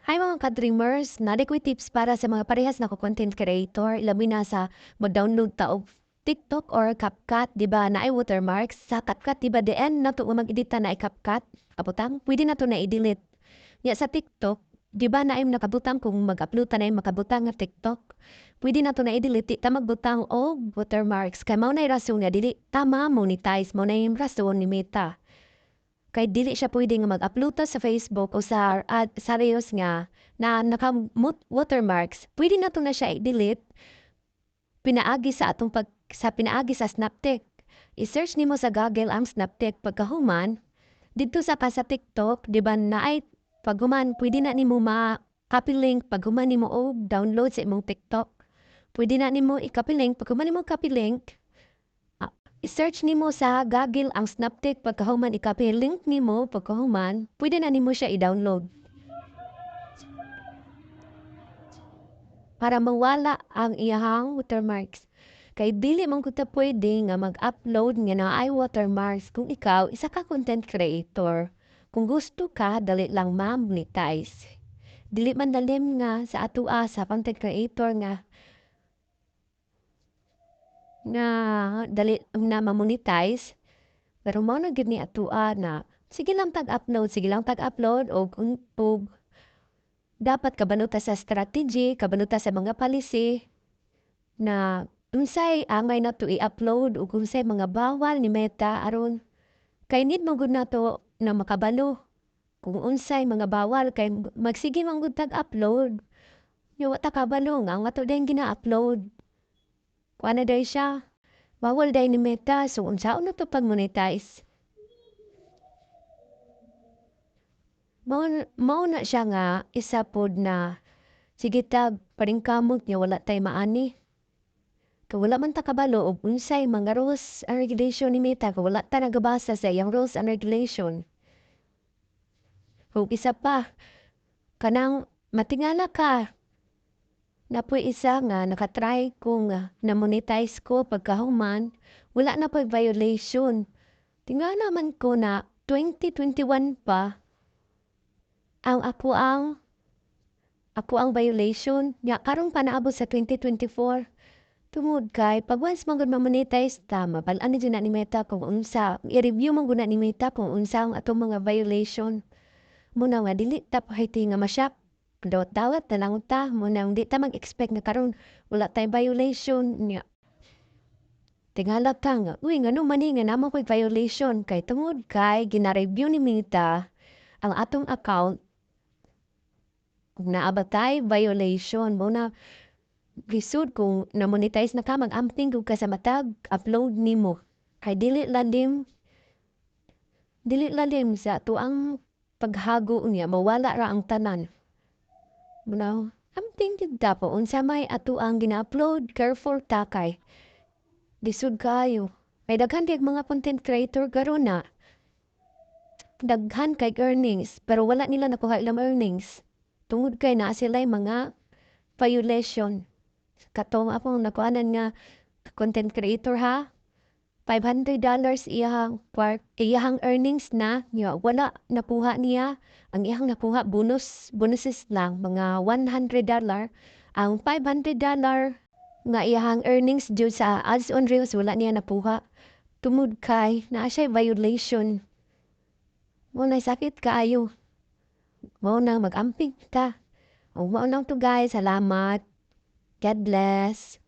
Hi mga ka-dreamers, nari ko'y tips para sa mga parehas na content creator, labi na sa mag-download ta og TikTok or CapCut, di ba, na ay watermarks. Sa CapCut, di ba, the end na to mag-edita na ay CapCut, kaputang, pwede na to na i-delete. Ya sa TikTok, di ba na ay nakabutang kung mag-upload ta na ay makabutang nga TikTok, pwede na to na i-delete, ta magbutang og watermarks. Kay mao na rason nga, dili, tama monetize, mao na yung rason ni Meta. Kay dili siya pwede nga mag-upload ta sa Facebook o sa Reels nga na naka-watermarks. Pwede na to na siya i-delete pinaagi sa atong pinaagi sa Snaptech. I-search nimo sa Google ang Snaptech pagkahuman didto sa TikTok, di ba naay paghuman pwede na nimo copy link paghuman nimo og download sa imong TikTok. Pwede na nimo i-copy link paghuman nimo copy link. I-search nimo sa Google ang Snaptech pagkahuman i-copy link nimo pagkahuman, pwede na nimo siya i-download. Para mawala ang iyahang watermarks. Kay dili man kuta pwede nga mag-upload nga naay watermarks kung ikaw isa ka content creator. Kung gusto ka, dali lang ma-monetize. Dili man dalim nga sa atua sa content creator nga dali na ma-monetize. Pero mao na gid ni atua na sige lang tag-upload og dapat kabanuta sa strategy, kabanuta sa mga policy na unsay angay na to i-upload ug unsay mga bawal ni Meta aron kay need mo gud nato na makabalo kung unsay mga bawal kay magsige man gud tag-upload. Nya wa ta kabalo nga ang ato dayong gina-upload. Kuha na day siya. Bawal day ni Meta so unsaon na to pag-monetize. Mao na siya nga isa pod na sige tag paring kamot niya wala tay maani. Kay wala man ta kabalo og unsay mga rules and regulation ni Meta kay wala ta nagabasa sa iyang rules and regulation. Ug isa pa, kanang matingala ka. Napoy isa nga nakatry kung na-monetize ko pagkahuman, wala na po'y violation. Tingala naman ko na 2021 pa ang ako ang violation nya karong panaabot sa 2024. Tungod kay pag once man gud ma-monetize ta, mabal-an ni na ni Meta kung unsa, i-review man gud na ni Meta kung unsa ang atong mga violation. Muna nga dili ta pahiti nga masyak. Dawat-dawat na lang ta, muna di ta mag-expect nga karon wala tay violation nya. Tingala ta nga, uy ngano man nga namo ko'y violation kay tungod kay gina-review ni Meta ang atong account kung naabatay violation mo na lisod kung na-monetize na ka mag-amping kung ka sa matag upload nimo kay dili lalim sa tuang paghago niya mawala ra ang tanan. Muna amping jud ta po unsa may ato ang gina-upload careful ta kay lisod kayo. Kay daghan kay mga content creator karon na daghan kay earnings pero wala nila nakuha ilang earnings. Tungod kay naa sila'y mga violation. Katong akong nakuanan nga content creator ha, $500 iyahang earnings na, nya wala napuha niya. Ang iyang napuha bonuses lang mga $100. Ang $500 nga iyahang earnings due sa ads on reels wala niya napuha. Tungod kay naa siya violation. Mo na sakit kaayo. Mao nang mag-amping ta. O mao lang to guys. Salamat. God bless.